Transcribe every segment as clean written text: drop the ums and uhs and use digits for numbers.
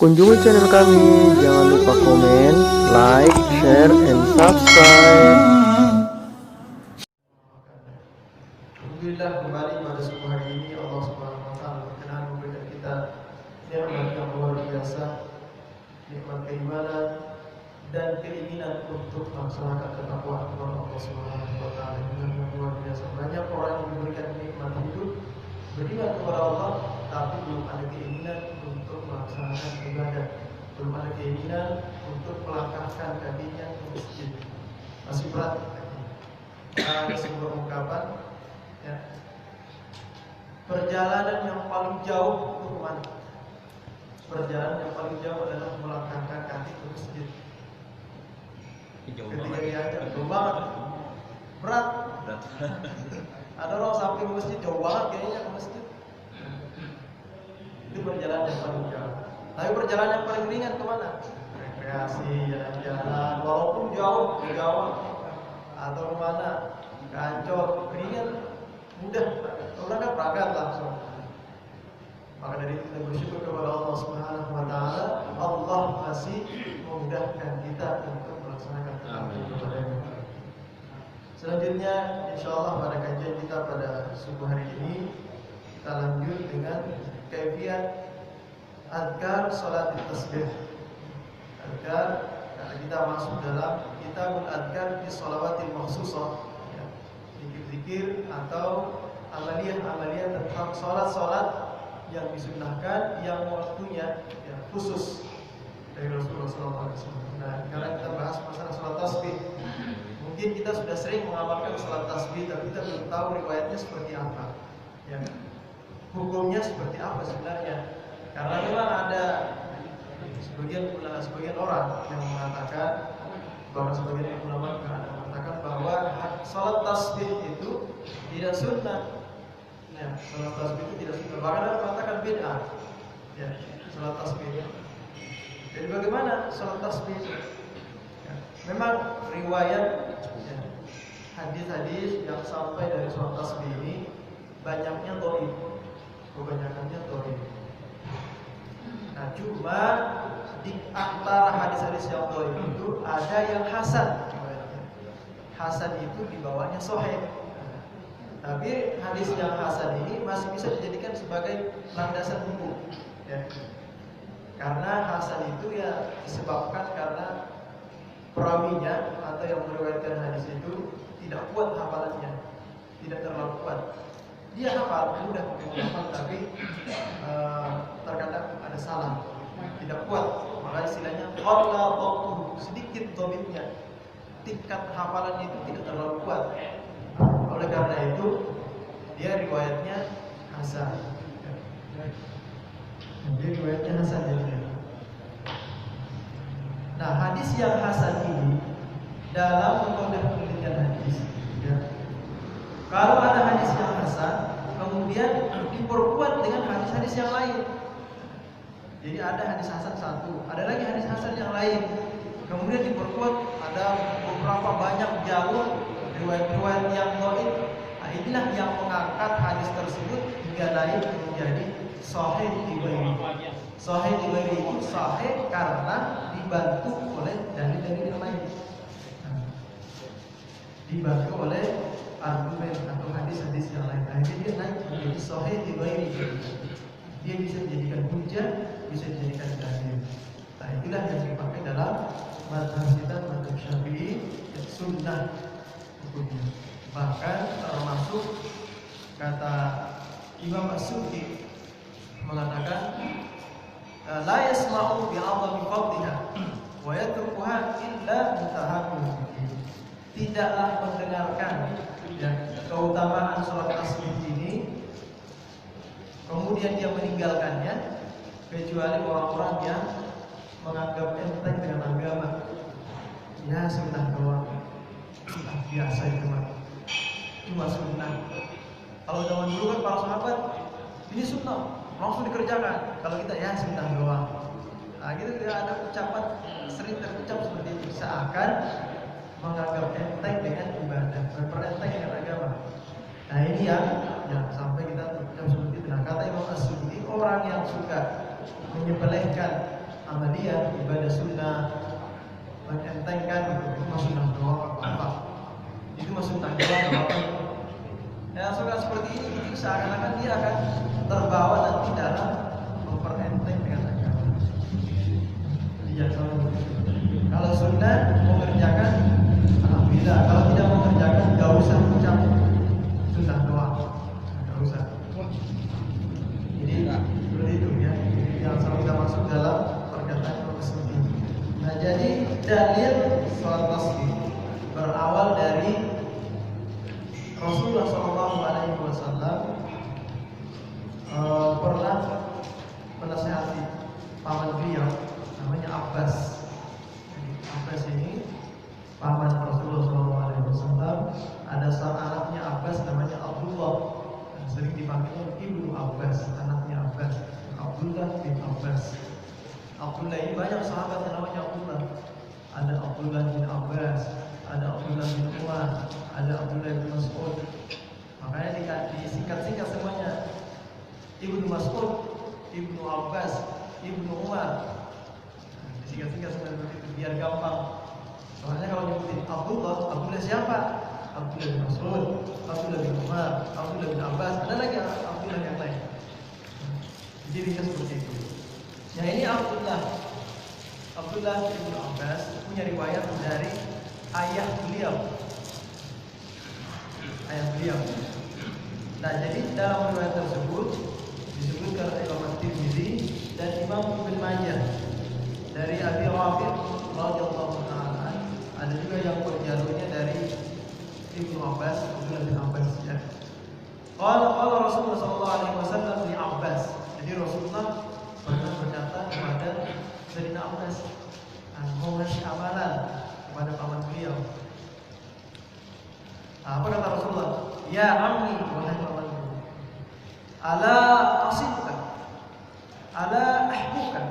Kunjungi channel kami, jangan lupa komen, like, share, and subscribe. Alhamdulillah, kembali pada subuh hari ini Allah Subhanahu wa taala berkenan memberikan kita nikmat yang luar biasa, nikmat keimanan dan keinginan untuk melaksanakan ketakwaan kepada Allah Subhanahu wa taala yang luar biasa. Banyak orang yang diberikan nikmat hidup, beriman kepada Allah, tapi belum ada keinginan untuk melaksanakan ibadah, belum ada keinginan untuk melangkahkan kakinya ke masjid. Masih berat. Ada sebuah ungkapan, ya, perjalanan yang paling jauh itu kemana? Perjalanan yang paling jauh adalah melangkahkan kaki ke masjid. Ketika diajak, jauh banget, berat. Ada orang sampai ke masjid, jauh banget kayaknya ke masjid. Itu perjalanan yang paling jauh. Tapi perjalanan yang paling ringan kemana? Rekreasi, jalan-jalan, walaupun jauh, atau kemana? Kancor, ringan, mudah. Orang kan berangkat langsung. Maka dari itu kita bersyukur kepada Allah Subhanahu wa taala, Allah masih memudahkan kita untuk melaksanakan ibadah. Selanjutnya, insyaallah pada kajian kita pada subuh hari ini kita lanjut dengan kaifiyat azkar salat tasbih. Azkar, karena kita masuk dalam kitabul azkar fi shalawatil makhsusah, ya, zikir-zikir atau amaliyah-amaliyah tentang salat-salat yang disunnahkan, yang waktunya ya, khusus dari Rasulullah SAW. Nah, sekarang kita bahas masalah salat tasbih. Mungkin kita sudah sering mengamalkan salat tasbih, tapi kita belum tahu riwayatnya seperti apa, ya, hukumnya seperti apa sebenarnya. Karena memang ada sebagian orang yang mengatakan, bahwa sebagian ulama mengatakan bahwa salat tasbih itu tidak sunnah. Ya, salat tasbih itu tidak sunnah. Bahkan ada mengatakan bid'ah. Ya, salat tasbih. Jadi bagaimana salat tasbih? Ya, memang riwayat, ya, hadis-hadis yang sampai dari salat tasbih ini banyaknya dhaif. Kebanyakannya dhaif. Nah, cuma di antara hadis-hadis yang dhaif itu ada yang hasan. Hasan itu di bawahnya sahih. Tapi hadis yang hasan ini masih bisa dijadikan sebagai landasan hukum, ya. Karena hasan itu ya disebabkan karena perawinya atau yang meriwayatkan hadis itu tidak kuat hafalannya, tidak terlalu kuat. Dia hafal, mudah menghafal, tapi terkadang ada salah, tidak kuat. Maka istilahnya qalla dhabtuhu, sedikit dhabitnya, tingkat hafalannya itu tidak terlalu kuat. Oleh karena itu dia riwayatnya hasan. Dia riwayatnya hasan jadinya. Nah, hadis yang hasan ini dalam metode penelitian hadis, ya, kalau ada hadis yang hasan kemudian diperkuat dengan hadis-hadis yang lain. Jadi ada hadis hasan satu, ada lagi hadis hasan yang lain, kemudian diperkuat, ada beberapa banyak jalur riwayat-riwayat yang dhaif. Nah, inilah yang mengangkat hadis tersebut hingga naik menjadi sahih riwayat. Sahih riwayat itu sahih karena dibantu oleh dalil-dalil yang lain. Dibantu oleh argumen atau hadis-hadis yang lain. Akhirnya dia naik menjadi sahih riwayat. Dia bisa dijadikan hujjah, bisa dijadikan dalil. Nah, itulah yang dipakai dalam mazhab kita, mazhab Syafi'i, sunnah hukumnya. Bahkan termasuk kata Imam As-Suyuti mengatakan la yasma'u bi'adhami fadliha wa yatrukuha illa mutahabbun. Tidaklah mendengarkan, ya, keutamaan salat tasbih ini kemudian dia meninggalkannya kecuali orang-orang yang menganggap enteng dengan agama. Ya, sunnah doang, biasa itu mah, cuma sunnah. Kalau zaman dulu kan para sahabat ini sunnah langsung dikerjakan. Kalau kita ya sunnah doang. Nah, gitu ada ucapan sering terucap seperti itu, seakan menganggap enteng dengan ibadah, berenteng dengan agama. Nah, ini yang sampai kita terucap seperti itu. Nah, kata Imam As-Suyuti, orang yang suka menyepelekan amaliyah, ibadah sunnah, mengentengkan itu mah sunnah doang apa? Itu mah sunnah doang apa? Ya suka seperti ini seakan-akan dia akan terbawa nanti dalam memperenteng dengan agama. Iya, kalau sunnah mengerjakan, alhamdulillah. Kalau tidak mengerjakan, gak usah ucap sunnah doang, gak usah. Jadi seperti itu ya. Yang sampai kita masuk dalam perkataan yang seperti itu. Nah, jadi dalil sholat tasbih berawal dari Rasulullah SAW pernah menasihati paman beliau namanya Abbas. Abbas ini paman Rasulullah SAW. Ada seorang anaknya Abbas namanya Abdullah, sering dipanggil Ibnu Abbas, anaknya Abbas, Abdullah bin Abbas. Abdullah ini banyak sahabat yang namanya Abdullah. Ada Abdullah bin Abbas, ada Abdullah bin Umar, ada Abdullah bin Mas'ud. Makanya disingkat-singkat semuanya. Ibnu Mas'ud, Ibnu Abbas, Ibnu Umar. Disingkat-singkat semuanya itu biar gampang. Soalnya kalau nyebutin Abdullah siapa? Abdullah bin Mas'ud, Abdullah bin Umar, Abdullah bin Abbas. Ada lagi Abdullah yang lain. Jadi ringkas seperti itu. Yang ini Abdullah bin Abbas punya riwayat dari ayah beliau. Nah, jadi dalam riwayat tersebut disebutkan oleh Imam Tirmidzi dan Imam Ibnu Majah dari Abi Rafi' radhiyallahu ta'ala. Ada juga yang berjalurnya dari Ibnu Abbas, Abdullah bin Abbas ya. Qala Rasulullah sallallahu alaihi wasallam li Abbas. Jadi Rasulullah pernah berkata kepada Sayyidina Abbas, mau ngasih amalan kepada paman beliau. Apa kata Rasulullah? Ya ammi, wahai pamanku, ala asibuka, ala ahbuka,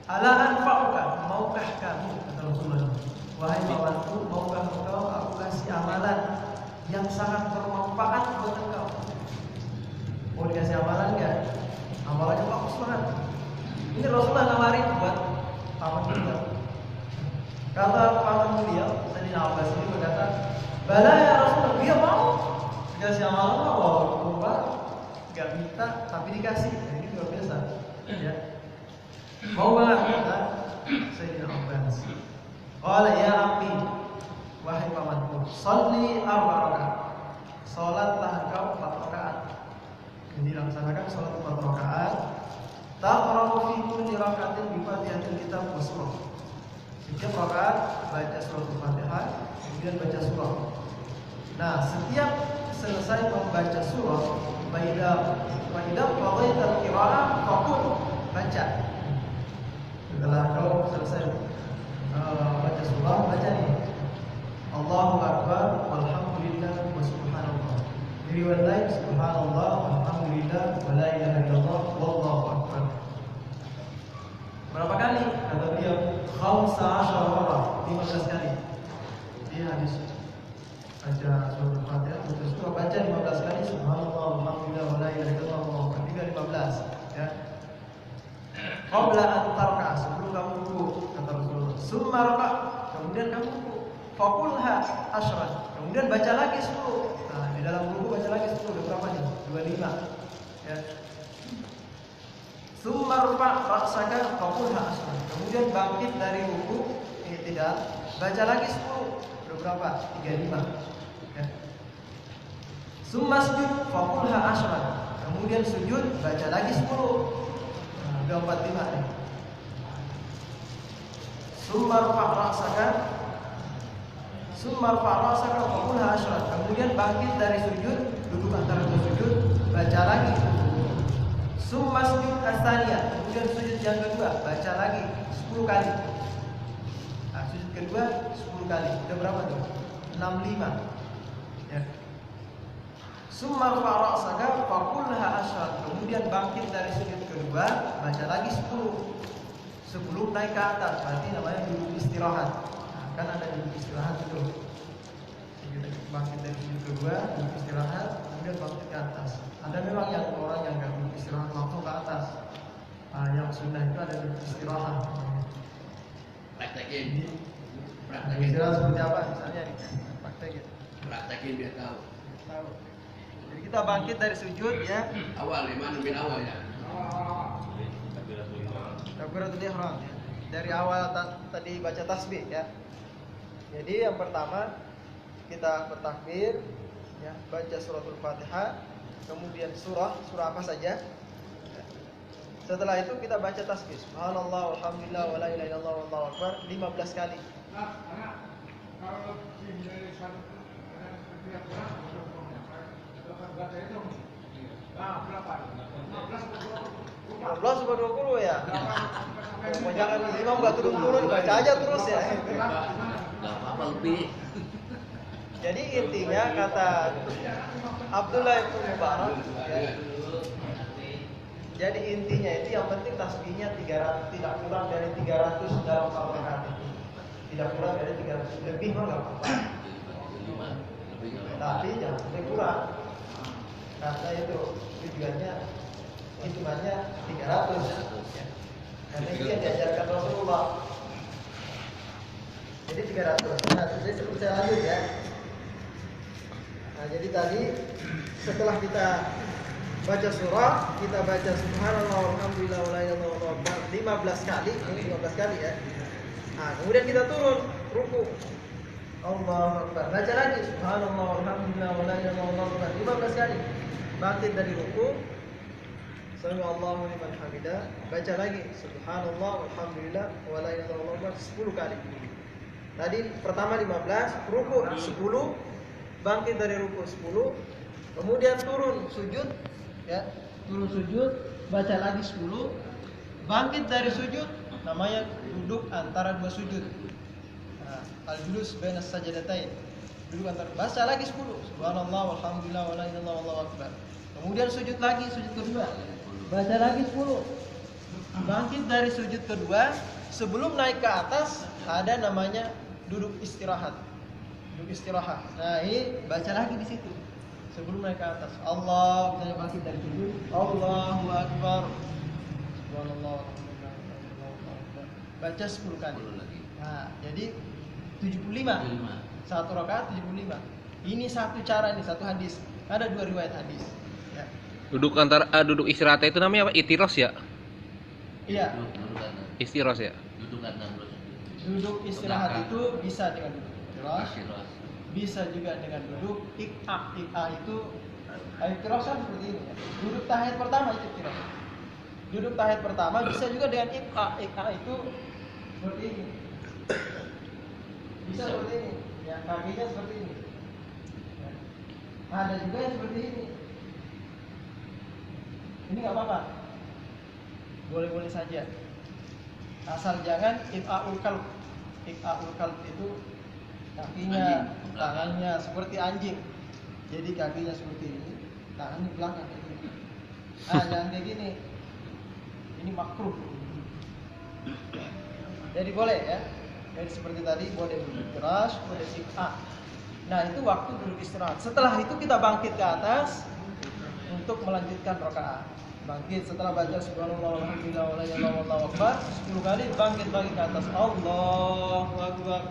ala anfa'uka, maukah kamu, kata Rasulullah, wahai pamanku, maukah engkau aku kasih amalan yang sangat bermanfaat buat engkau? Mau dikasih amalan enggak? Amalannya bagus banget. Ini Rasulullah nawarin buat paman beliau. Kata paman beliau, Sayyidina Abbas ini berkata, bala ya Rasulullah, dia mau dikasih amalan walaupun nggak minta tapi dikasih. Nah, ini luar biasa ya. Mau banget kata Sayyidina Abbas. Qala ya ammi, wahai pamanku, sholli 4 rakaat. Salatlah engkau 4 rakaat. Jadi laksanakan salat 4 rakaat. Taqra'u fi kulli rakaatin bi Fatihatil kitab wa surah. Setiap rakaat baca surah Al-Fatihah, kemudian baca surah. Nah, setiap selesai membaca surah, Faidah qadaital qira'ah faqul, baca. Setelah kau selesai baca surah, baca nih, Allahu Akbar, walhamdulillah, wa subhanallah. Di riwayat lain, subhanallah, walhamdulillah, wa la ilaha illallah, wallahu akbar. Berapa kali? Kata beliau, 15 marrah, 15 kali. Di hadis baca surah Al-Fatihah, baca 15 kali, subhanallah, walhamdulillah, wa la ilaha illallah, wallahu akbar. 15 ya. Qabla an tarka, sebelum kamu ruku, kata Rasulullah. Summa raka, kemudian kamu ruku. Faqulha 10, kemudian baca lagi 10. Nah, di dalam ruku baca lagi 10, udah berapa nih? 25 ya. Summa rufa ra'saka faqulha 10, kemudian bangkit dari ruku, tidak, baca lagi 10, udah berapa? 35 ya. Summa sujud faqulha 10, kemudian sujud, baca lagi 10. Nah, udah 45 nih. Summa rufa ra'saka faqulha 10, kemudian bangkit dari sujud, duduk antara dua sujud, baca lagi. Summa sujud as-tsaniyah, kemudian sujud yang kedua, baca lagi 10 kali. Nah, sujud kedua 10 kali. Udah berapa tuh? 65 ya. Summa fara'saka faqulha 10, kemudian bangkit dari sujud kedua, baca lagi 10 sebelum naik ke atas. Berarti namanya duduk istirahat. Nah, kan ada duduk istirahat itu. Jadi bangkit dari sujud kedua, duduk istirahat, kemudian bangkit ke atas. Ada memang yang orang yang nggak duduk istirahat langsung ke atas. Yang sunnah itu ada istirahat. Praktekin. Istirahat seperti apa misalnya nih? Praktekin. Praktekin biar tahu. Tahu. Jadi kita bangkit dari sujud ya. Awal mana min awal ya. Takbiratul ihram ya. Dari awal tadi baca tasbih ya. Jadi yang pertama kita bertakbir ya, baca suratul Fatihah, kemudian surah apa saja. Setelah itu kita baca tasbih. Subhanallah walhamdulillah wala ilaha illallah wallahu akbar 15 kali. 15 atau 20 ya? Jangan imam nggak turun-turun, baca aja terus ya. Gak apa-apa lebih. Jadi intinya kata Abdullah bin Mubarak ya, jadi intinya itu yang penting tasbihnya 300, tidak kurang dari 300 dalam Al-Quran itu. Tidak kurang dari 300, lebih mah nggak apa-apa. Tapi jangan sampai kurang. Karena itu tujuannya hitungannya 300 ya. Karena itu yang diajarkan Rasulullah. Jadi 300. Nah, jadi seperti saya lanjut ya. Nah, jadi tadi setelah kita baca surah, kita baca subhanallah walhamdulillah wala ilaha illallah 15 kali, ini 15 kali ya. Nah, kemudian kita turun ruku. Allahu Akbar. Baca lagi subhanallah walhamdulillah wala ilaha illallah 15 kali. Bangkit dari ruku. Sami Allahu liman hamidah. Baca lagi subhanallah walhamdulillah wala ilaha illallah 10 kali. Tadi pertama 15, ruku 10, bangkit dari ruku 10, kemudian turun sujud ya, turun sujud, baca lagi 10, bangkit dari sujud, namanya duduk antara dua sujud. Nah, al-julus baina sajdatain. Duduk antara, baca lagi 10, subhanallah walhamdulillah wala ilaha illallah wallahu akbar. Kemudian sujud lagi, sujud kedua. Baca lagi 10. Bangkit dari sujud kedua, sebelum naik ke atas ada namanya duduk istirahat. Duduk istirahat. Nah, ini baca lagi di situ. Sebelum naik ke atas. Allah, misalnya bangkit dari sujud, Allahu Akbar. Subhanallah. Baca 10 kali. Nah, jadi 75. Satu rakaat 75. Ini satu cara, ini satu hadis. Ada 2 riwayat hadis. Ya. Duduk istirahat itu namanya apa? Itiros ya? Iya. Istiros ya? Duduk istirahat itu bisa dengan duduk istiros, bisa juga dengan duduk ik'a. Ik'a itu istiros kan seperti ini. Duduk tahiyat pertama itu istiros. Duduk tahiyat pertama bisa juga dengan ik'a. Ik'a itu seperti ini. Bisa seperti ini. Ya, kakinya seperti ini. Ya. Ada juga yang seperti ini. Ini nggak apa-apa. Boleh-boleh saja. Asal jangan ik'a'ul qalb. Ik'a'ul qalb itu kakinya, tangannya seperti anjing. Jadi kakinya seperti ini, tangannya belakang kayak gini. Jangan kayak gini. Ini makruh. Jadi boleh ya. Jadi seperti tadi boleh duduk keras, boleh ik'a. Nah, itu waktu duduk istirahat. Setelah itu kita bangkit ke atas untuk melanjutkan rakaat. Bangkit setelah baca subhanallah walhamdulillah wala ilaha illallah wallahu akbar 10 kali, bangkit lagi ke atas, Allahu akbar.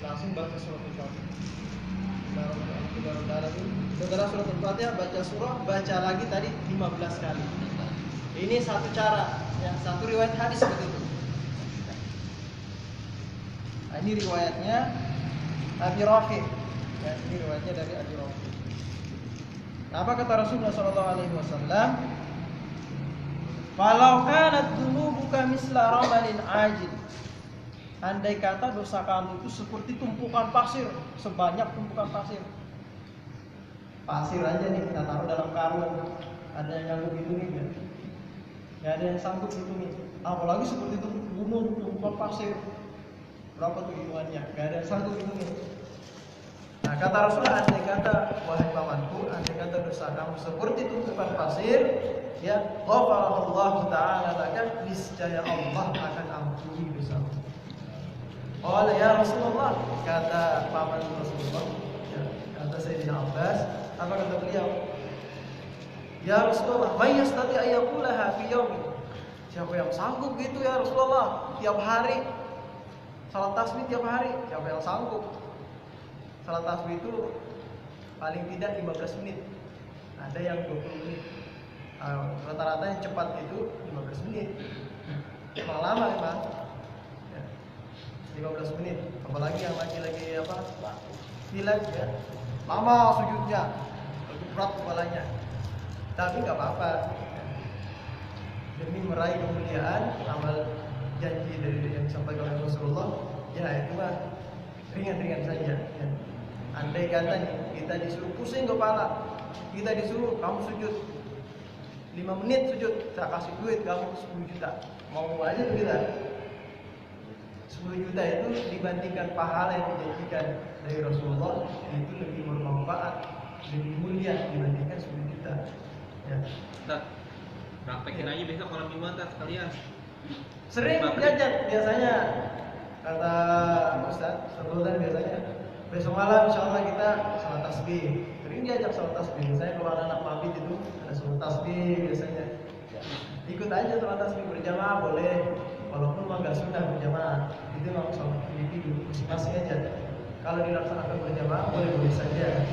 Langsung baca surah Al-Fatihah. Setelah surah Al-Fatihah baca surah, baca lagi tadi 15 kali. Ini satu cara, ya, satu riwayat hadis seperti itu. Nah, ini riwayatnya Abi Rafi. Ya, ini riwayatnya dari Abi Rafi. Apa kata Rasulullah SAW? Falau kanat dunubuka misla ramalin ajil. Andai kata dosa kamu itu seperti tumpukan pasir, sebanyak tumpukan pasir. Pasir aja nih kita taruh dalam karung, ada yang sanggup hitungin kan? Gak ada yang sanggup hitungin. Apalagi seperti itu gunung tumpukan pasir. Berapa tuh hitungannya? Gak ada yang sanggup hitungin. Nah, kata Rasulullah, andai kata wahai pamanku, andai kata dosa kamu seperti tumpukan pasir, ya, ghafarallahu ta'ala laka, niscaya Allah akan ampuni dosamu. Qala ya Rasulullah, kata paman Rasulullah, ya, kata Sayyidina Abbas, apa kata beliau? Ya Rasulullah, may yastati ayyakulaha fi yawmin. Siapa yang sanggup gitu ya Rasulullah? Tiap hari salat tasbih tiap hari, siapa yang sanggup? Salat tasbih itu paling tidak 15 menit. Ada yang 20 menit. Rata-rata yang cepat itu 15 menit. Memang lama memang. Ya, 15 menit. Apalagi yang lagi apa? Pilek ya. Lama sujudnya. Lebih berat kepalanya. Tapi nggak apa-apa. Demi meraih kemuliaan amal janji dari yang disampaikan oleh Rasulullah, ya itu mah ringan-ringan saja. Ya. Andai kata kita disuruh pusing kepala, kita disuruh kamu sujud 5 menit sujud, saya kasih duit kamu 10 juta, mau aja tuh kita. 10 juta itu dibandingkan pahala yang dijanjikan dari Rasulullah itu lebih bermanfaat, lebih mulia dibandingkan 10 juta. Ya. Praktekin aja besok malam Jumat sekalian. Sering jajan biasanya kata Ustaz Sultan biasanya besok malam insya Allah kita salat tasbih. Sering diajak salat tasbih. Saya kalau anak pabit itu ada salat tasbih biasanya. Ikut aja salat tasbih berjamaah boleh, walaupun mah nggak sunnah berjamaah. Itu memang salat individu masing-masing aja. Kalau dilaksanakan berjamaah boleh saja.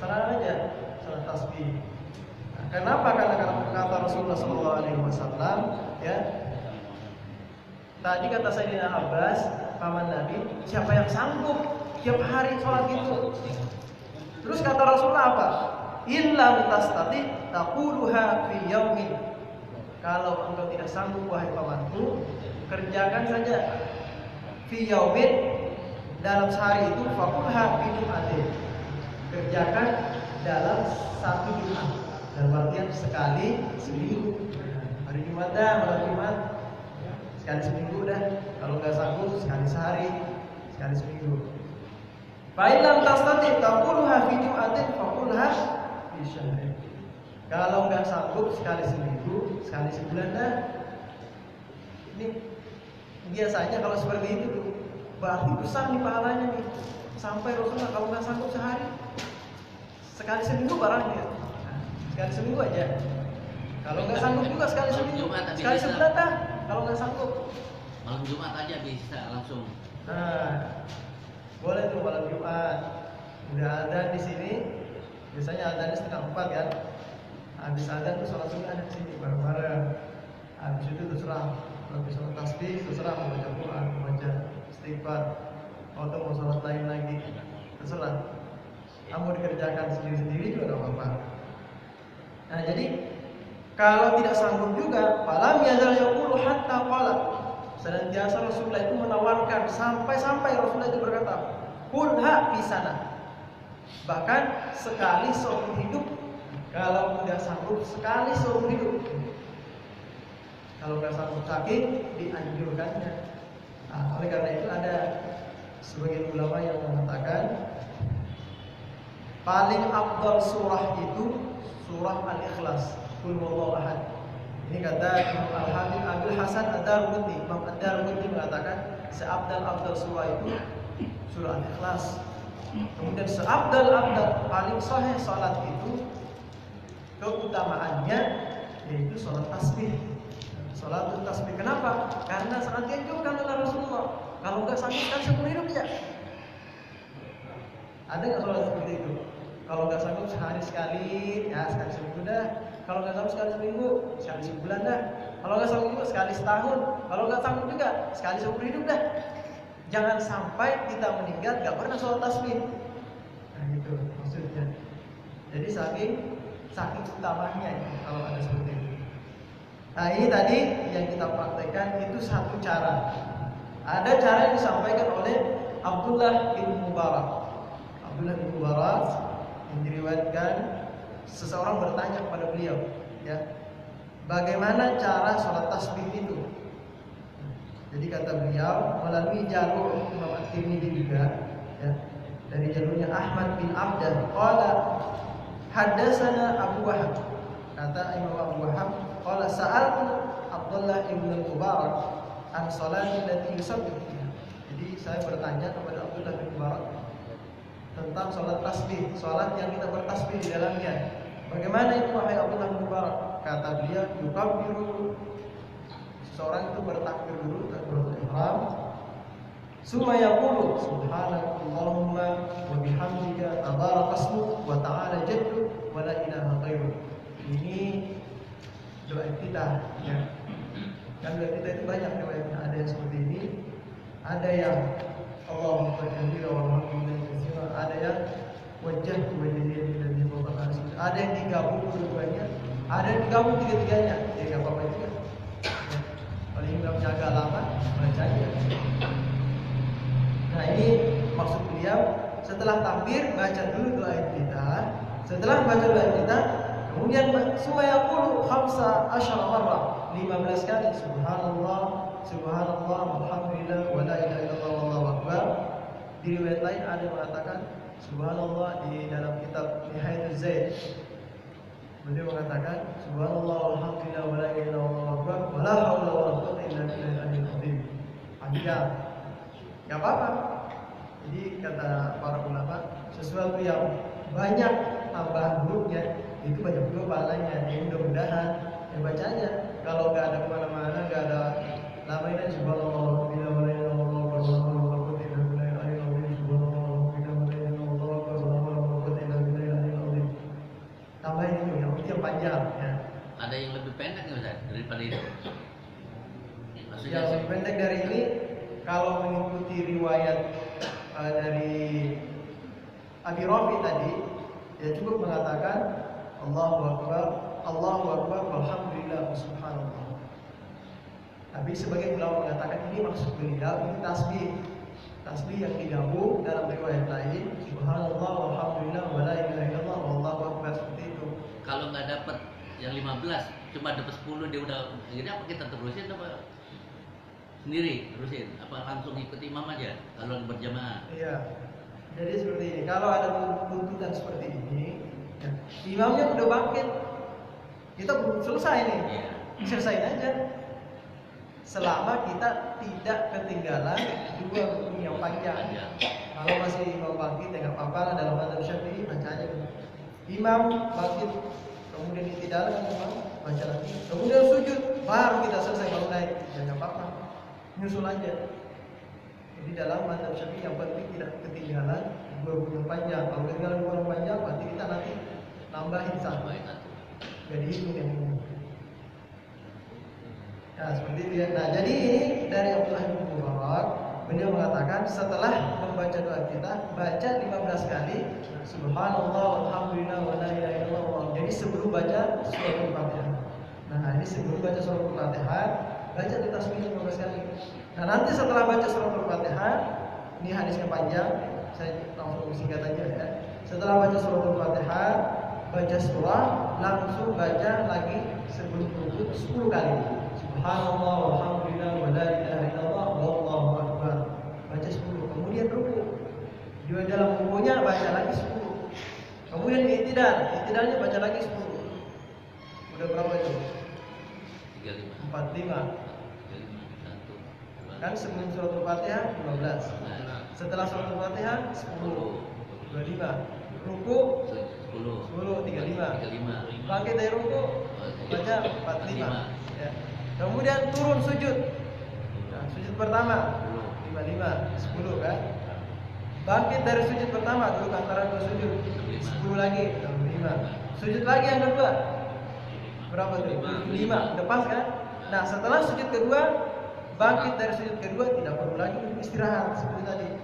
Salat aja salat tasbih. Kenapa? Karena kata Rasulullah SAW, ya. Tadi kata Sayyidina Abbas, paman Nabi, siapa yang sanggup tiap hari sholat itu? Terus kata Rasulullah apa? Illam tastati taquluha fi yaumin. Kalau engkau tidak sanggup wahai pamanku, kerjakan saja fi yaumin, dalam sehari itu faqulha fi jum'atin. Kerjakan dalam satu Jumat. Dalam artian sekali seminggu. Hari Jumat dah, malam Jumat sekali seminggu dah. Kalau nggak sanggup sekali sehari, sekali seminggu. Fa'ilam tastati taqulha fi jum'atin faqulha fi syahrin. Kalau nggak sanggup sekali seminggu, sekali sebulan dah. Ini biasanya kalau seperti itu tuh berarti besar nih pahalanya nih. Sampai Rasulullah kalau nggak sanggup sehari, sekali seminggu barangnya. Sekali seminggu aja. Kalau nggak sanggup juga sekali seminggu, sekali sebulan dah. Kalau nggak sanggup, Malam Jumat aja bisa langsung. nah boleh tuh malam Jumat. Udah ada di sini. Biasanya adanya 3:30 kan. Habis adzan tuh sholat sunnah di sini bareng-bareng. Habis itu terserah. Habis sholat tasbih terserah mau baca Quran, mau baca istighfar, atau mau sholat lain lagi, terserah. Kamu dikerjakan sendiri-sendiri juga nggak apa-apa. Nah jadi kalau tidak sanggup juga, falam yazal yaqulu hatta qala. Senantiasa Rasulullah itu menawarkan sampai Rasulullah itu berkata, "Kulha fi sana." Bahkan sekali seumur hidup. Kalau tidak sanggup sekali seumur hidup. Kalau tidak sanggup sakit dianjurkannya. Nah, oleh karena itu ada sebagian ulama yang mengatakan paling afdal surah itu surah Al-Ikhlas, Qul huwallahu ahad. Ini kata Imam Al-Hafiz Abdul Hasan Ad-Darqutni. Imam Ad-Darqutni mengatakan seabdal surah itu surah Al-Ikhlas. Kemudian seabdal paling sahih salat itu keutamaannya yaitu salat tasbih. Salat tasbih. Kenapa? Karena sangat dianjurkan oleh Rasulullah. Kalau nggak sanggup kan seumur hidup ya. Ada nggak salat seperti itu? Kalau nggak sanggup sehari sekali, ya sekali seminggu dah. Kalau nggak sanggup sekali seminggu, sekali sebulan dah. Kalau nggak sanggup juga sekali setahun. Kalau nggak sanggup juga sekali seumur hidup dah. Jangan sampai kita meninggal nggak pernah sholat tasbih. Nah gitu maksudnya. Jadi saking utamanya kalau ada seperti itu. Nah ini tadi yang kita praktekkan itu satu cara. Ada cara yang disampaikan oleh Abdullah bin Mubarak. Abdullah bin Mubarak yang diriwayatkan seseorang bertanya kepada beliau, ya, bagaimana cara sholat tasbih itu? Jadi kata beliau melalui jalur Imam At-Tirmidzi juga, ya, dari jalurnya Ahmad bin Abdan. Qala haddatsana Abu Wahab. Kata Imam Abu Wahab, qala sa'altu Abdullah bin Mubarak an salati allati yusalli. Jadi saya bertanya kepada Abdullah bin Mubarak tentang sholat tasbih, sholat yang kita bertasbih di dalamnya. Bagaimana itu wahai Abdullah bin Mubarak? kata beliau, yukabbiru, seseorang itu bertakbir dulu, takbiratul ihram, summa yaqulu subhanakallahumma wa bihamdika tabarakasmuk wa ta'ala jadduk wa la ilaha ghairuk. Ini doa iftitah ya. Kan doa iftitah itu banyak riwayatnya, ada yang seperti ini, ada yang Allahumma kabira walhamdulillah katsira, ada yang wajjahtu wajhiya lillazi fatara al-samawati, ada yang digabung keduanya, ada yang digabung tiga-tiganya. Ya enggak apa-apa juga. Ya. Kalau imamnya agak lama, baca aja. Nah, ini maksud beliau, setelah takbir baca dulu doa iftitah. Setelah baca doa iftitah, kemudian sumayaqulu 15 marrah, 15 kali subhanallah, subhanallah, walhamdulillah, wa la ilaha illallah, wallahu akbar. Di riwayat lain ada yang mengatakan subhanallah di dalam kitab Nihayatul Zaid. Beliau mengatakan subhanallah, walhamdulillah, wa la ilaha illallah, wallahu akbar, wa la haula wa la quwwata illa billahil aliyyil azim. Panjang. Enggak apa-apa. Jadi kata para ulama, sesuatu yang banyak tambahan hurufnya itu banyak juga pahalanya. Jadi mudah-mudahan ya baca aja. Kalau nggak ada kemana-mana, nggak ada lamain aja subhanallah walhamdulillah wa la ilaha illallah wa la haula wa la quwwata illa billahil aliyyil azim. Subhanallah walhamdulillah wa la ilaha illallah wa la haula wa la quwwata illa billahil aliyyil azim. Tambahin itu yang penting yang panjang ya. Ada yang lebih pendek nggak Ustaz daripada itu? Maksudnya Yang lebih pendek dari ini, kalau mengikuti riwayat dari Abi Rafi tadi, ya cukup mengatakan Allahu Akbar, walhamdulillah, subhanallah. Tapi sebagai ulama mengatakan ini maksud beliau ini tasbih yang digabung dalam riwayat lain, subhanallah, walhamdulillah, wa la ilaha illallah, wallahu akbar, seperti itu. kalau nggak dapat yang 15, cuma dapat 10 dia udah jadi apa kita terusin apa sendiri terusin apa langsung ikut imam aja kalau berjamaah? Iya. Jadi seperti ini. Kalau ada tuntutan seperti ini, ya, imamnya udah bangkit, kita belum selesai nih. Iya. Selesaiin aja. Selama kita tidak ketinggalan dua rukun yang panjang. Kalau masih imam bangkit ya nggak apa-apa, dalam mazhab Syafi'i baca aja. Imam bangkit, kemudian ditidakkan imam baca lagi, kemudian sujud, baru kita selesai baru naik. Ya nggak apa-apa, nyusul aja. Jadi dalam mazhab Syafi'i yang penting tidak ketinggalan dua rukun yang panjang. Kalau ketinggalan dua rukun panjang, berarti kita nanti nambahin satu. Jadi itu yang ini. Nah seperti itu ya. Nah jadi ini dari Abdullah bin Mubarak, beliau mengatakan setelah membaca doa kita baca 15 kali subhanallah walhamdulillah wa la ilaha illallah. Jadi sebelum baca surah Al-Fatihah. Nah ini sebelum baca surah Al-Fatihah baca di tasbih 15 kali. Nah nanti setelah baca surah Al-Fatihah, ini hadisnya panjang, saya langsung singkat aja ya. Setelah baca surah Al-Fatihah, baca surah, langsung baca lagi sebelum rukuk 10 kali. Subhanallah walhamdulillah wa la ilaha illallah wallahu akbar. Baca 10. Kemudian rukuk. Juga dalam rukuknya baca lagi 10. Kemudian i'tidalnya baca lagi 10. Udah berapa itu? 35. 45. Kan sebelum surat Al-Fatihah 15. Setelah surat Al-Fatihah 10. 25. Rukuk 10. 35. Bangkit dari rukuk baca 45. Ya. Kemudian turun sujud. Nah, sujud pertama 55, 10 kan? Bangkit dari sujud pertama, duduk antara dua sujud 10 lagi, 65. Sujud lagi yang kedua. Berapa tuh? 5. Udah pas kan? Nah, setelah sujud kedua, bangkit dari sujud kedua tidak perlu lagi duduk istirahat seperti tadi.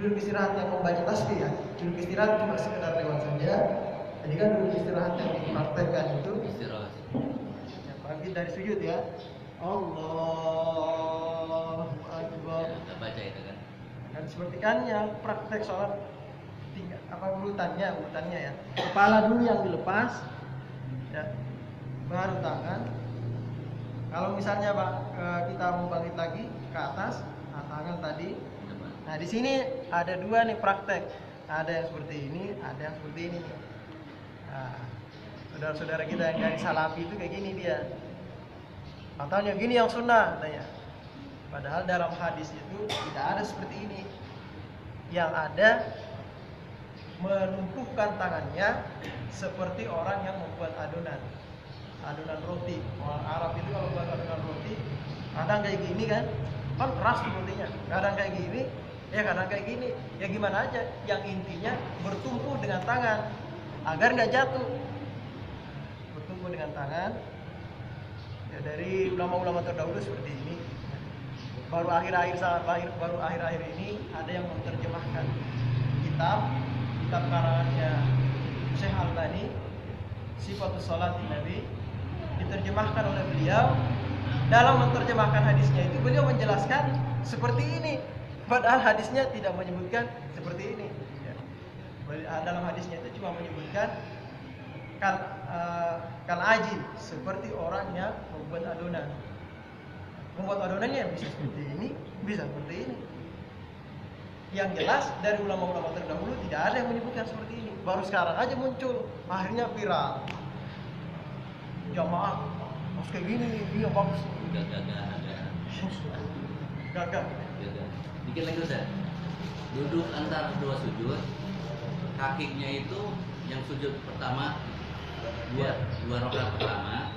Duduk istirahat yang membaca tasbih ya. Duduk istirahat cuma sekedar lewat saja. Jadi kan duduk istirahat yang dipraktekkan itu Istirahat. bangkit dari sujud ya. Allahu Akbar. Ya, nggak baca itu kan? Dan seperti kan yang praktek sholat urutannya ya. Kepala dulu yang dilepas, ya. Baru tangan. Kalau misalnya kita mau bangkit lagi ke atas, nah, tangan tadi. Nah di sini ada dua nih praktek. Ada yang seperti ini, ada yang seperti ini. Nah, saudara-saudara kita yang dari Salafi itu kayak gini dia. Katanya gini yang sunnah katanya. Padahal dalam hadis itu tidak ada seperti ini. Yang ada menumpukan tangannya seperti orang yang membuat adonan. adonan roti. Orang Arab itu kalau buat adonan roti kadang kayak gini kan keras tuh rotinya, kadang kayak gini, ya kadang kayak gini, ya gimana aja. Yang intinya bertumpu dengan tangan agar nggak jatuh. Bertumpu dengan tangan. Ya, dari ulama-ulama terdahulu seperti ini. Baru akhir-akhir ini ada yang menerjemahkan kitab karangannya Syekh Albani, Sifatus Sholatin Nabi, diterjemahkan oleh beliau. Dalam menerjemahkan hadisnya itu beliau menjelaskan seperti ini, padahal hadisnya tidak menyebutkan seperti ini. Ya. Dalam hadisnya itu cuma menyebutkan kal ajin, seperti orang yang membuat adonan. Membuat adonannya bisa seperti ini, bisa seperti ini. Yang jelas dari ulama-ulama terdahulu tidak ada yang menyebutkan seperti ini. Baru sekarang aja muncul, akhirnya viral. Jamaah harus kayak gini nih, iya bagus. Gagah. Dikit lagi Ustaz. Duduk antara dua sujud, kakinya itu yang sujud pertama dua rakaat pertama,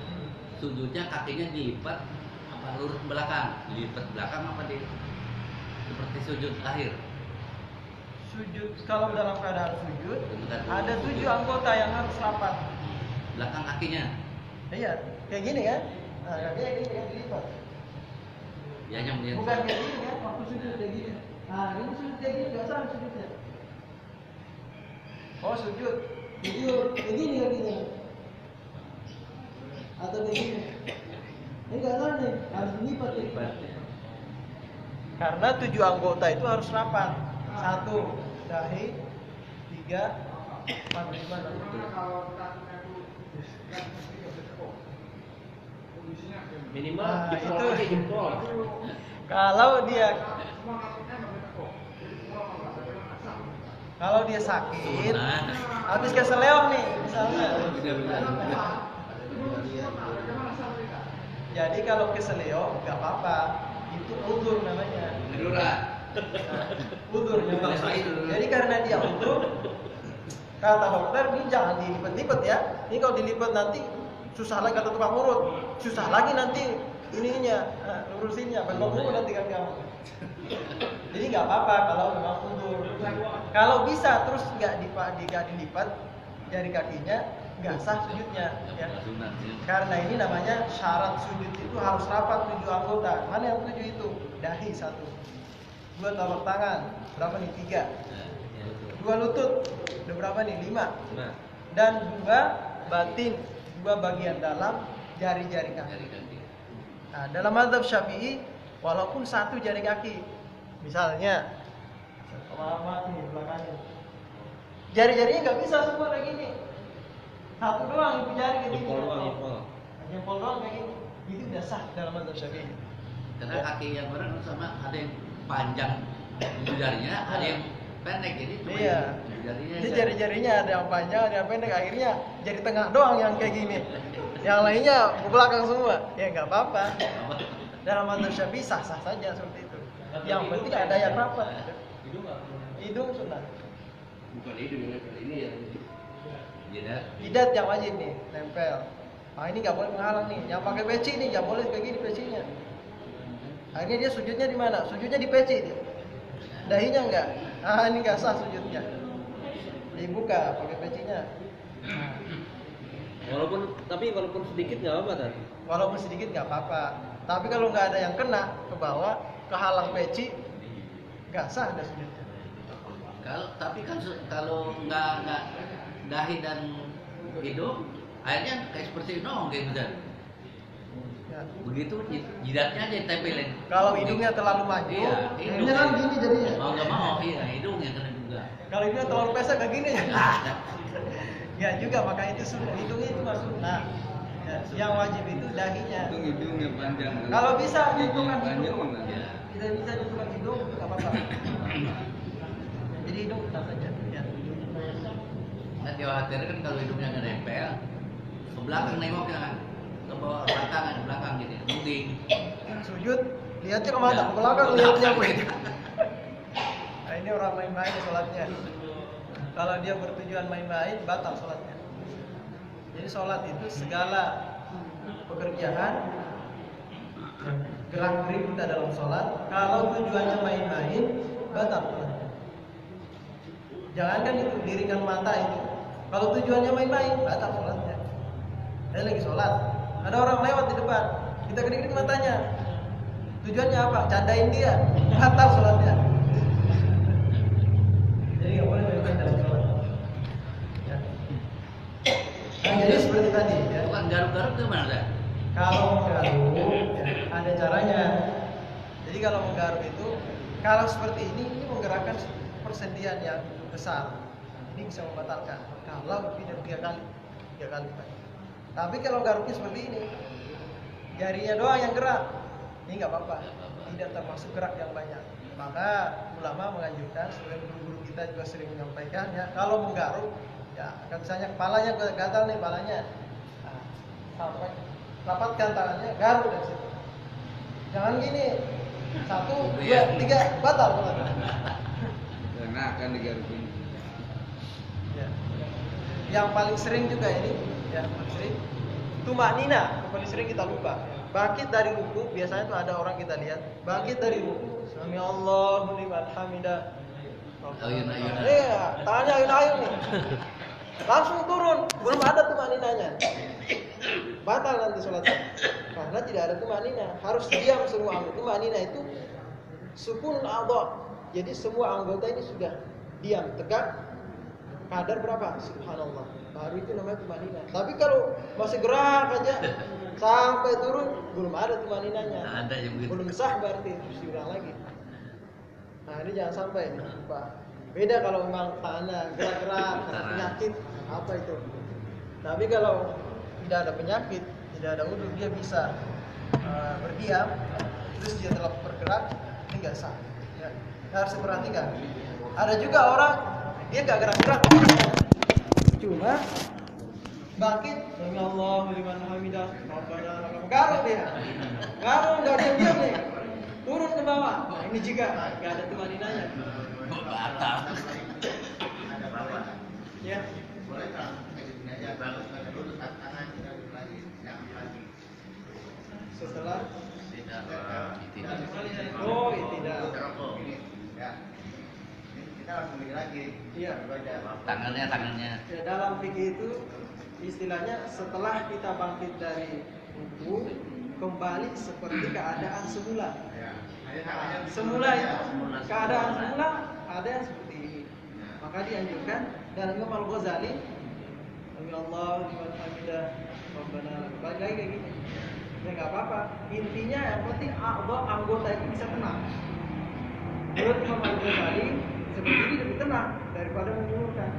sujudnya kakinya dilipat apa lurus ke belakang, dilipat belakang apa di seperti sujud akhir. Sujud, kalau dalam keadaan sujud ada 7 anggota yang harus rapat. Belakang kakinya. Iya, kayak gini kan? Nah, kakinya gini kan dilipat. Ya yang Bukan kayak gini kan? Waktu sujud kayak gini. Nah, ini sujud kayak gini nggak salah sujudnya. Oh sujud, sujud kayak gini kakinya. Atau kayak gini. Ini nggak salah nih, harus dilipat ya. Karena 7 anggota itu harus rapat. 1 dahi, 3 gimana? Minimal Nah, jempol itu. aja jempol. Kalau dia sakit, Nah. habis keseleong nih misalnya. Jadi kalau keseleong nggak apa-apa, itu udzur namanya. Darurat. Udzur namanya. Jadi karena dia udzur, kata dokter ini jangan dilipat-lipat ya. Ini kalau dilipat nanti susah lagi, kata tukang urut, susah lagi nanti ininya, lurusinnya, bengkok dulu nanti kan kamu. Jadi nggak apa-apa kalau memang udzur. Kalau bisa terus nggak dilipat jari kakinya, nggak sah sujudnya. Ya. Karena ini namanya syarat sujud itu harus rapat 7 anggota. Mana yang 7 itu? Dahi 1, 2 telapak tangan, berapa nih? 3. 2 lutut, udah berapa nih? 5. Nah, Dan 2 batin, 2 bagian dalam jari-jari kaki. Nah, dalam mazhab Syafi'i, walaupun 1 jari kaki, misalnya, selamat nih belakangnya, jari-jarinya nggak bisa semua kayak gini, 1 doang ibu jari kayak gini. jempol doang, jempol. Jempol doang kayak gini, itu udah sah dalam mazhab Syafi'i. Karena kaki yang orang sama ada yang panjang jarinya, ada yang pendek, jadi cuma Iya. jarinya. Jadi jari-jarinya ada yang panjang, ada yang pendek, akhirnya jari tengah doang yang kayak gini. Yang lainnya ke belakang semua. Ya nggak apa-apa. Dalam mazhab Syafi'i sah-sah saja seperti itu. Yang penting ada yang rapat. Hidung sunnah. Bukan hidung ini yang jidat. Jidat yang wajib nih, nempel. Ah ini nggak boleh menghalang nih. Yang pakai peci nih nggak boleh kayak gini pecinya. Akhirnya dia sujudnya di mana? Sujudnya di peci dia. Dahinya enggak. Ah ini nggak sah sujudnya. Dibuka pakai pecinya. Walaupun sedikit nggak apa-apa tadi. Walaupun sedikit nggak apa-apa. Tapi kalau nggak ada yang kena ke bawah, kehalang peci, nggak sah ada sujudnya. Tapi kan kalau nggak dahi dan hidung, akhirnya kayak seperti kayak gitu. Ya. Begitu jidatnya aja ditempelin. Kalau hidungnya terlalu maju, Iya, hidungnya kan gini jadinya. Mau nggak mau, iya hidungnya kena juga. Kalau hidungnya terlalu pesek kayak gini ya. Ya juga, maka itu sunnah. Hidungnya itu masuk. Nah, ya, yang wajib itu dahinya. Hidungnya panjang. Kalau bisa dihitungan panjang hidung. mana? Ya. Tidak bisa dihitungan hidung, nggak apa-apa. Jadi hidung tetap saja. Ya. Nah, khawatir kan kalau hidungnya nggak nempel, ke belakang nengoknya kan, ke bawah belakang ke belakang gitu, mungkin. Sujud, lihatnya kemana? Ke belakang lihatnya gue. Nah, ini orang main-main sholatnya. Kalau dia bertujuan main-main, batal sholatnya. Jadi sholat itu segala pekerjaan, gerak-gerik kita dalam sholat. Kalau tujuannya main-main, batal sholatnya. Jangankan itu, dirikan mata itu. Kalau tujuannya main-main, batal sholatnya. Saya lagi sholat, ada orang lewat di depan, kita kedip-kedip matanya. Tujuannya apa? Candain dia, batal sholatnya. Jadi nggak boleh main-main dalam sholat. Ya. Nah, jadi seperti tadi ya. Bukan garuk-garuk itu mana Ustaz? Kalau menggaruk ya, ada caranya. Jadi kalau menggaruk itu, kalau seperti ini menggerakkan persendian yang besar. Ini bisa membatalkan. Kalau lebih dari 3 kali. Tapi kalau garuknya seperti ini, jarinya doang yang gerak, ini nggak apa-apa. Tidak termasuk gerak yang banyak. Maka ulama menganjurkan, sebagai guru-guru kita juga sering menyampaikan ya, kalau menggaruk, ya misalnya kepalanya gatal nih kepalanya, nah, sampai rapatkan tangannya, garuk dari situ. Jangan gini, 1, 2, 3, batal. Karena akan digarukin. Ya. Yang paling sering juga ini, ya paling sering, tumaknina, paling sering kita lupa. Bangkit dari ruku, biasanya tuh ada orang kita lihat, bangkit dari ruku, Sami Allahu liman hamidah. Ayun-ayunan. Iya, tangannya ayun-ayun nih. Langsung turun, belum ada tumakninanya. Batal nanti sholatnya. Karena tidak ada tumaknina. Harus diam semua anggota. Tumaknina itu sukun a'dha. Jadi semua anggota ini sudah diam, tegak. Kadar berapa? Subhanallah. Baru itu namanya tumaknina. Tapi kalau masih gerak aja sampai turun, belum ada tumakninanya. Ada yang begitu. Belum sah berarti, terus diulang lagi. Nah ini jangan sampai lupa. Beda kalau memang tangannya gerak-gerak karena penyakit apa itu. Tapi kalau tidak ada penyakit, tidak ada wudu, dia bisa berdiam, terus dia telah bergerak, ini nggak sah. Ya, harus diperhatikan. Ada juga orang dia nggak gerak-gerak, cuma bangkit, Sami Allahu liman hamidah, Rabbana lakal hamd. Garuk dia, garuk nggak diam nih, turun ke bawah. Nah, ini juga nggak ada tumaninanya. Batal. Ya. Setelah oh tidak. Kita langsung lagi. Iya. Tangannya. Ya, dalam fikih itu istilahnya setelah kita bangkit dari ruku kembali seperti keadaan semula. Semula itu keadaan semula ada yang seperti ini. Maka dianjurkan dan Imam Al-Ghazali Allah liman hamidah Rabbana balik lagi kayak gini. Ya nggak apa-apa. Intinya yang penting anggota itu bisa tenang. Menurut Imam Al-Ghazali seperti ini lebih tenang daripada mengulurkan.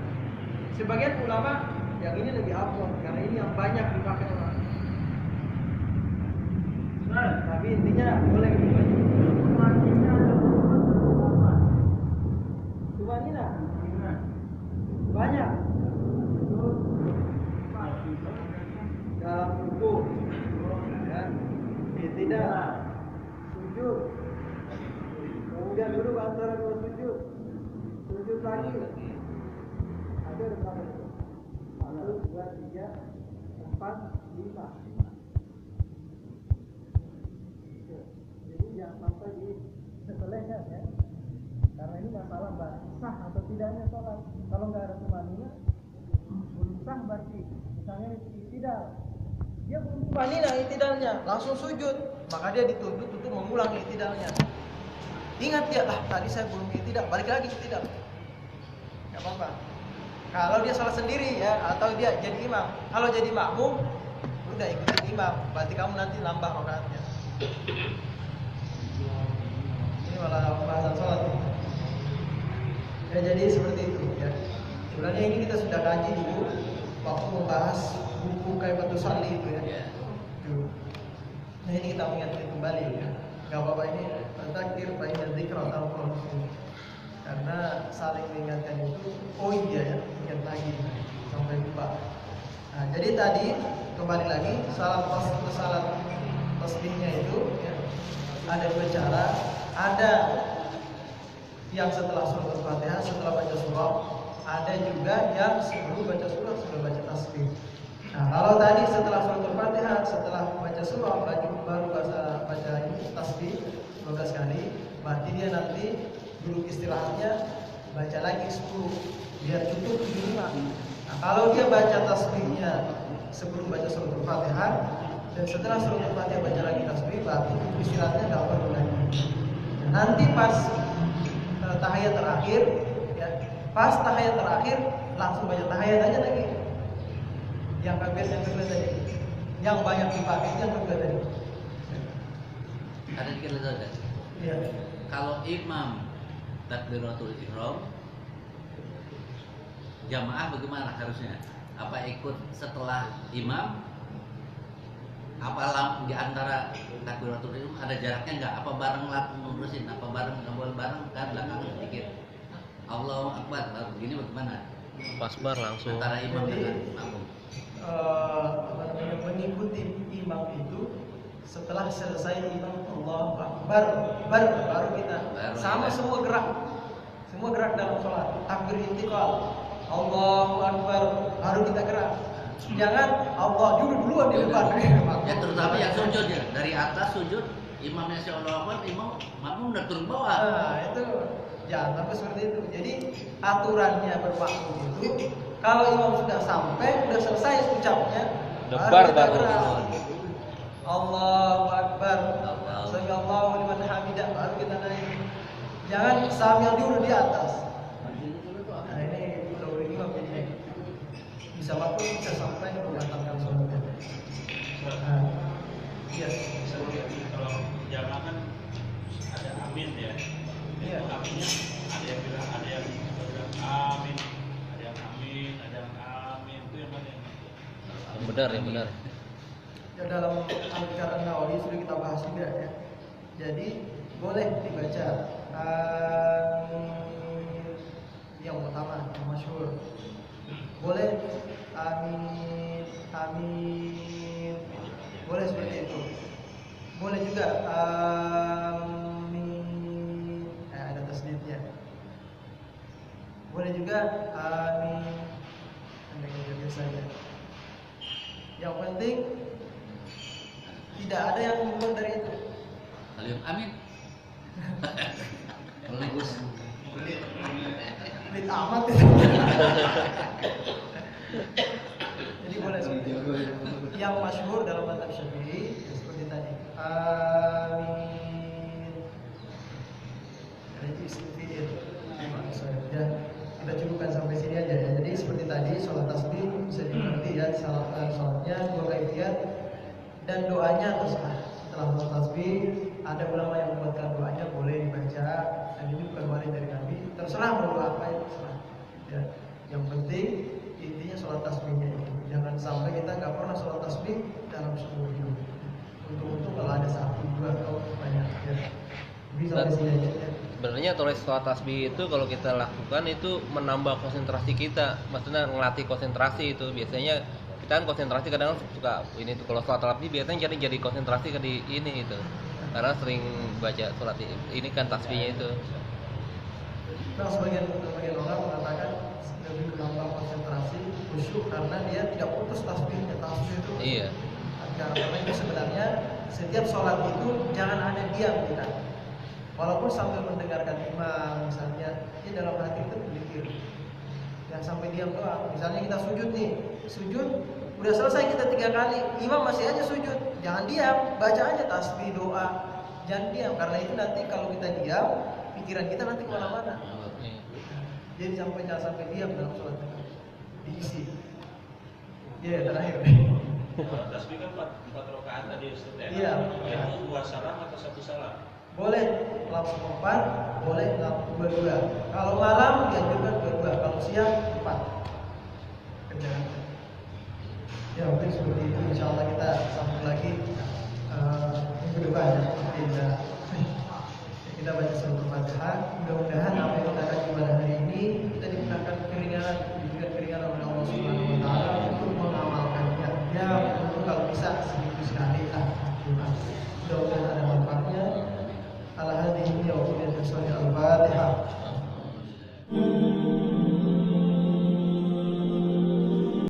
Sebagian ulama yang ini lebih afdal karena ini yang banyak dipakai orang. Nah, tapi intinya boleh lebih banyak. Tumanina banyak dalam ruku, ya, tidak sujud, kemudian duduk antara 2 sujud, sujud lagi, ada berapa itu? 1, 2, 3, 4, 5. Jadi jangan sampai di sepelekan ya. Karena ini masalah sah atau tidaknya sholat. Kalau nggak ada tumanina, belum sah berarti. Misalnya tidak, dia belum tumanina itidalnya, langsung sujud, maka dia dituntut untuk mengulang itidalnya. Ingat dia, tadi saya belum itidal, balik lagi itidal. Nggak apa-apa. Kalau dia sholat sendiri ya, atau dia jadi imam. Kalau jadi makmum, udah ikutin imam, berarti kamu nanti nambah rakaatnya. Ini malah pembahasan sholat. Ya jadi seperti itu ya. Sebenarnya ini kita sudah kaji dulu waktu membahas buku Kaifatus Shalli itu ya. Nah ini kita mengingatkan kembali ya. Gak apa-apa ini takdir baik dan zikr atau karena saling mengingatkan itu. Oh iya ya, ingat lagi sampai lupa. Nah jadi tadi kembali lagi salat tasbihnya itu ya, ada 2 cara. Ada yang setelah surah Al-Fatihah, setelah baca surah, ada juga yang sebelum baca surah sudah baca tasbih. Nah, Nah, kalau tadi setelah suratul Fatihah, setelah baca surah, baru baca ini tasbih 12 kali, berarti dia nanti duduk istirahatnya baca lagi 10 biar cukup 75. Nah, kalau dia baca tasbihnya sebelum baca suratul Fatihah dan setelah suratul Fatihah baca lagi tasbih, berarti istirahatnya enggak perlu lagi. Nah, nanti pas tahiyat terakhir, ya, pas tahiyat terakhir langsung baca tahiyat aja lagi. Yang kedua tadi, yang banyak dipakai yang kedua tadi. Ada dikit lagi Ustaz. Iya. Kalau imam takbiratul ihram, jamaah bagaimana harusnya? Apa ikut setelah imam? Apa di antara takbiratul ihram ada jaraknya enggak? Apa bareng ngurusin? Apa bareng nggak bareng kan belakang sedikit? Allahu Akbar, baru begini bagaimana? Pasbar langsung. Antara imam Jadi, dengan makmum. Mengikuti imam itu setelah selesai imam Allahu Akbar baru kita sama semua gerak dalam sholat takbir intiqal Allahu Akbar baru kita gerak, jangan Allah duluan di depan. Ya terutama yang sujud ya, dari atas sujud imamnya si Allahu Akbar, imam makmum udah turun bawah. Nah itu jangan sampai seperti itu. Jadi aturannya berwaktu itu kalau imam sudah sampai, sudah selesai ucapnya, Debar kita baru. gerak. Allahu Akbar, Allahu. sami Allahu liman hamidah, baru kita naik. Jangan sambil dulu di atas. Nah ini kalau imam jadi bisa waktu bisa sampai membatalkan sholatnya. Nah, iya. Kalau jamaah kan ada amin ya. Iya. Aminnya ada yang bilang amin, ada yang amin, ada yang amin, itu yang mana yang Benar ya benar. Ya, dalam Al-Qur'an Nawawi sudah kita bahas juga ya. Jadi boleh dibaca yang pertama yang masyhur. Boleh amin, amin. Boleh seperti itu. Boleh juga amin. Ada tasdidnya. Boleh juga amin. Ada biasa saja. Yang penting tidak ada yang keluar dari itu. Kalian amin. Bagus. Pelit amat itu. Jadi boleh seperti itu. Yang masyhur dalam mazhab Syafi'i seperti tadi. Amin. Jadi istighfar. Ya, kita cukupkan sampai sini aja ya. Jadi seperti tadi sholat tasbih bisa dimengerti ya, sholatnya dua kaifiat dan doanya terserah. Setelah sholat tasbih ada ulama yang membuatkan doanya boleh dibaca dan ini bukan wari dari Nabi. Terserah mau doa apa ya terserah. Ya, yang penting intinya sholat tasbihnya itu. Jangan sampai kita nggak pernah sholat tasbih dalam seumur hidup. Untuk kalau ada satu dua atau banyak ya. Bisa sampai sini aja ya. Sebenarnya toleransi sholat tasbih itu kalau kita lakukan itu menambah konsentrasi kita, maksudnya ngelatih konsentrasi itu. Biasanya kita kan konsentrasi kadang suka ini tuh kalau sholat tasbih biasanya jadi konsentrasi ke di ini itu, karena sering baca sholat ini kan tasbihnya itu. Nah, sebagian orang mengatakan lebih menambah konsentrasi khusyuk karena dia tidak putus tasbihnya. Tasbih itu Iya. karena itu sebenarnya setiap sholat itu jangan ada diam kita. Walaupun sambil mendengarkan imam misalnya, dia dalam hati itu berzikir. Jangan sampai diam doang. Misalnya kita sujud nih, sujud udah selesai kita 3 kali, imam masih aja sujud. Jangan diam, baca aja tasbih doa. Jangan diam karena itu nanti kalau kita diam, pikiran kita nanti kemana-mana. Jadi jangan sampai diam dalam sholat itu. Diisi. Ya terakhir. tasbih kan 4 rakaat tadi Ustaz ya. Iya. Itu 2 salam atau 1 salam? Boleh langsung 4, boleh langsung 2. Kalau malam dianjurkan 2, kalau siang 4. Kerjaan. Ya mungkin seperti itu. Insya Allah kita sambung lagi minggu depan ya. Kita baca surat Al-Fatihah. Mudah-mudahan apa yang kita kaji pada hari ini kita diberikan keringanan oleh Allah Subhanahu Wa Taala untuk mengamalkannya. Ya untuk kalau bisa seminggu sekali lah. Mudah-mudahan ada manfaatnya. Ala hadhihi wa qul Al-Fatihah.